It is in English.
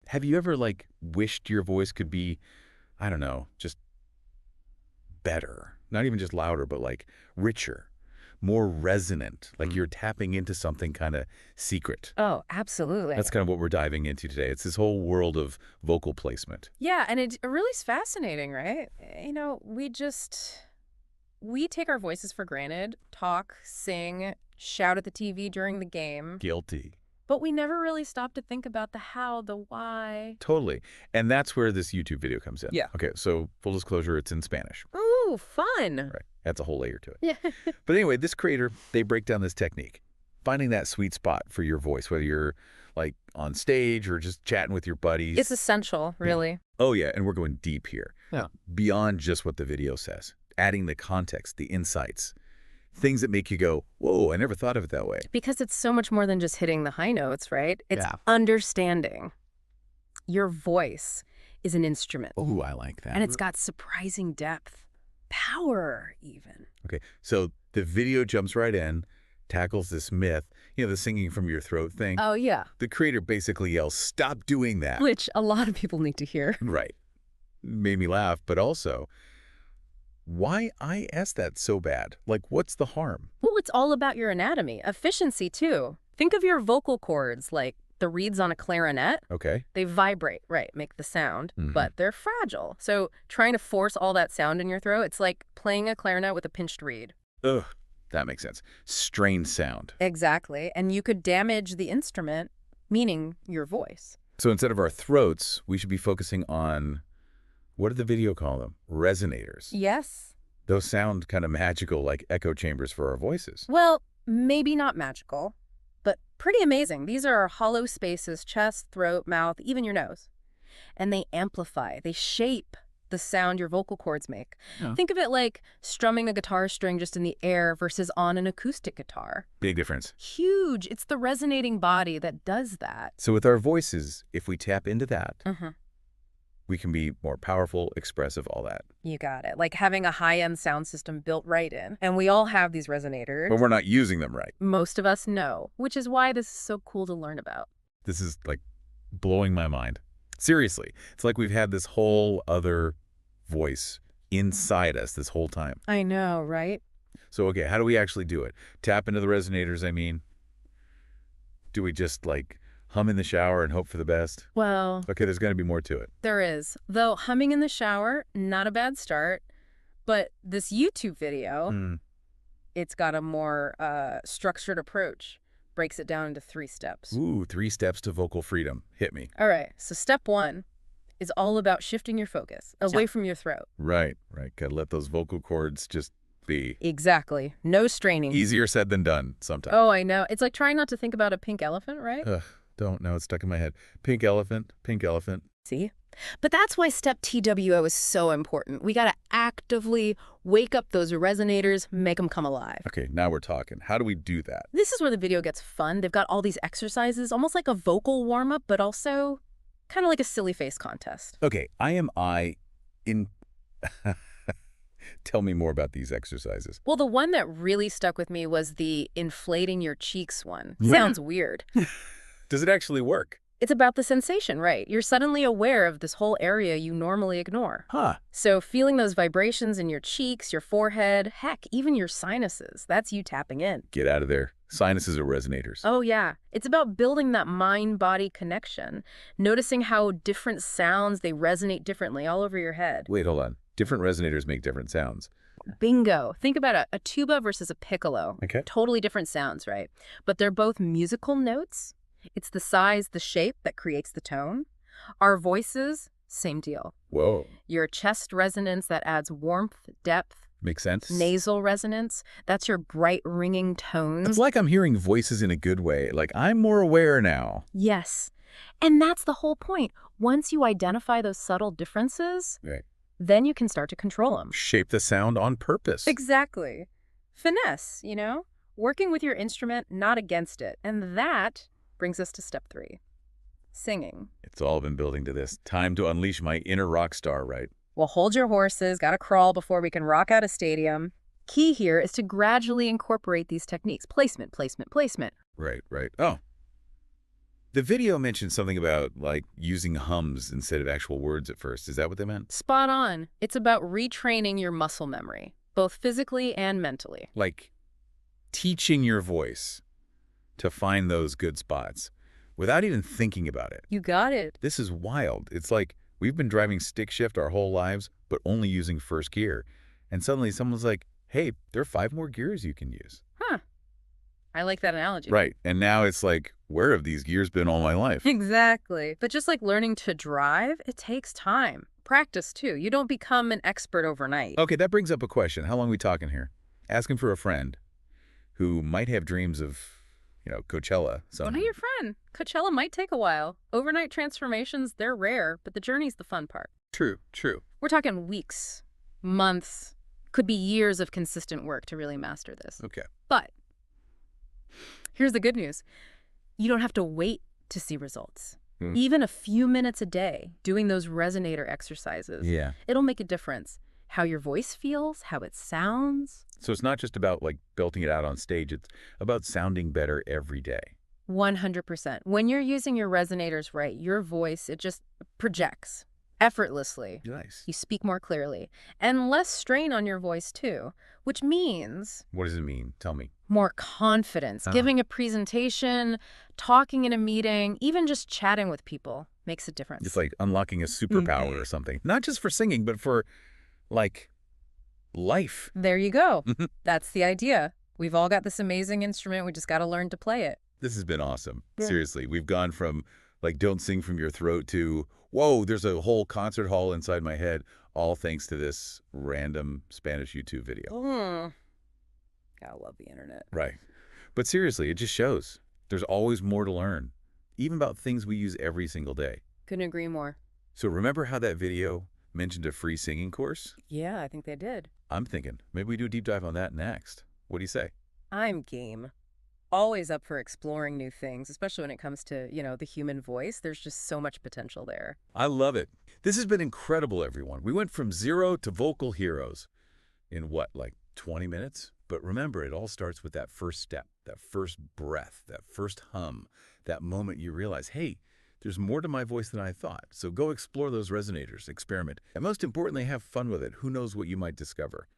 Have you ever, like, wished your voice could be, I don't know, just better? Not even just louder, but, like, richer, more resonant, like you're tapping into something kind of secret. Oh, absolutely. That's kind of what we're diving into today. It's this whole world of vocal placement. Yeah, and it really is fascinating, right? We take our voices for granted, talk, sing, shout at the TV during the game, Guilty. but we never really stop to think about the how, the why. Totally. And that's where this YouTube video comes in. Yeah. Okay, so full disclosure, it's in Spanish. Ooh, fun. Right. That's a whole layer to it. Yeah. But anyway, this creator, they break down this technique. Finding that sweet spot for your voice, whether you're like on stage or just chatting with your buddies. It's essential, really. Oh, yeah. And we're going deep here. Yeah. Beyond just what the video says. Adding the context, the insights. Things that make you go, whoa, I never thought of it that way. Because it's so much more than just hitting the high notes, right? It's understanding. Your voice is an instrument. Oh, I like that. And it's got surprising depth. Power, even. Okay, so the video jumps right in, tackles this myth, the singing from your throat thing. Oh, yeah. The creator basically yells, stop doing that. Which a lot of people need to hear. Right. Made me laugh, but also, why IS that so bad? Like, what's the harm? Well, it's all about your anatomy. Efficiency, too. Think of your vocal cords, like the reeds on a clarinet. Okay. They vibrate, right, make the sound, but they're fragile. So trying to force all that sound in your throat, it's like playing a clarinet with a pinched reed. Ugh, that makes sense. Strained sound. Exactly. And you could damage the instrument, meaning your voice. So instead of our throats, we should be focusing on, what did the video call them? Resonators. Yes. Those sound kind of magical, like echo chambers for our voices. Well, maybe not magical, but pretty amazing. These are hollow spaces, chest, throat, mouth, even your nose. And they amplify, they shape the sound your vocal cords make. Yeah. Think of it like strumming a guitar string just in the air versus on an acoustic guitar. Big difference. Huge. It's the resonating body that does that. So with our voices, if we tap into that, we can be more powerful, expressive, all that. You got it. Like having a high-end sound system built right in. And we all have these resonators. But we're not using them right. Most of us know, which is why this is so cool to learn about. This is like blowing my mind. Seriously, it's like we've had this whole other voice inside us this whole time. I know, right? So, okay, how do we actually do it? Tap into the resonators, I mean. Do we just like hum in the shower and hope for the best? Well, Okay, there's going to be more to it. there is. Though humming in the shower, not a bad start. But this YouTube video, it's got a more structured approach. Breaks it down into 3 steps. Ooh, 3 steps to vocal freedom. Hit me. All right, so step 1 is all about shifting your focus away from your throat. Right. Gotta let those vocal cords just be. Exactly. No straining. Easier said than done sometimes. Oh, I know. It's like trying not to think about a pink elephant, right? Ugh, don't know. It's stuck in my head. Pink elephant, pink elephant. See? But that's why step TWO is so important. We got to actively wake up those resonators, make them come alive. Okay, now we're talking. How do we do that? This is where the video gets fun. They've got all these exercises, almost like a vocal warm-up, but also kind of like a silly face contest. Okay, I in... Tell me more about these exercises. Well, the one that really stuck with me was the inflating your cheeks one. Yeah. Sounds weird. Does it actually work? It's about the sensation, right? You're suddenly aware of this whole area you normally ignore. Huh. So feeling those vibrations in your cheeks, your forehead, heck, even your sinuses, that's you tapping in. Get out of there. Sinuses are resonators. Oh, yeah. It's about building that mind-body connection, noticing how different sounds, they resonate differently all over your head. Wait, hold on. Different resonators make different sounds. Bingo. Think about a tuba versus a piccolo. Okay. Totally different sounds, right? But they're both musical notes. It's the size, the shape that creates the tone. Our voices, same deal. Whoa. Your chest resonance that adds warmth, depth. Makes sense. Nasal resonance, that's your bright ringing tones. It's like I'm hearing voices in a good way. Like I'm more aware now. Yes. And that's the whole point. Once you identify those subtle differences, Right. then you can start to control them. Shape the sound on purpose. Exactly. Finesse, working with your instrument, not against it. And that brings us to step 3, singing. It's all been building to this. Time to unleash my inner rock star, right? Well, hold your horses, gotta crawl before we can rock out a stadium. Key here is to gradually incorporate these techniques. Placement, placement, placement. Right. Oh. The video mentioned something about, like, using hums instead of actual words at first. Is that what they meant? Spot on. It's about retraining your muscle memory, both physically and mentally. Like, teaching your voice to find those good spots without even thinking about it. You got it. This is wild. It's like we've been driving stick shift our whole lives, but only using first gear. And suddenly someone's like, hey, there are 5 more gears you can use. Huh. I like that analogy. Right. And now it's like, where have these gears been all my life? Exactly. But just like learning to drive, it takes time. Practice, too. You don't become an expert overnight. Okay, that brings up a question. How long are we talking here? Asking for a friend who might have dreams of, Coachella. Go to your friend. Coachella might take a while. Overnight transformations, they're rare, but the journey's the fun part. True. We're talking weeks, months, could be years of consistent work to really master this. Okay. But here's the good news. You don't have to wait to see results. Even a few minutes a day doing those resonator exercises, Yeah. it'll make a difference. How your voice feels, how it sounds. So it's not just about, like, belting it out on stage. It's about sounding better every day. 100%. When you're using your resonators right, your voice, it just projects effortlessly. Nice. You speak more clearly. And less strain on your voice, too, which means What does it mean? Tell me. more confidence. Giving a presentation, talking in a meeting, even just chatting with people makes a difference. It's like unlocking a superpower or something. Not just for singing, but for, like, life. There you go. That's the idea. We've all got this amazing instrument. We just got to learn to play it. This has been awesome. Yeah. Seriously, we've gone from, like, don't sing from your throat to, whoa, there's a whole concert hall inside my head, all thanks to this random Spanish YouTube video. Gotta love the internet. Right. But seriously, it just shows there's always more to learn, even about things we use every single day. Couldn't agree more. So remember how that video mentioned a free singing course? Yeah, I think they did. I'm thinking maybe we do a deep dive on that next. What do you say? I'm game. Always up for exploring new things, especially when it comes to, the human voice. There's just so much potential there. I love it. This has been incredible, everyone. We went from zero to vocal heroes in what, like 20 minutes? But remember, it all starts with that first step, that first breath, that first hum, that moment you realize, hey, there's more to my voice than I thought. So go explore those resonators, experiment, and most importantly, have fun with it. Who knows what you might discover?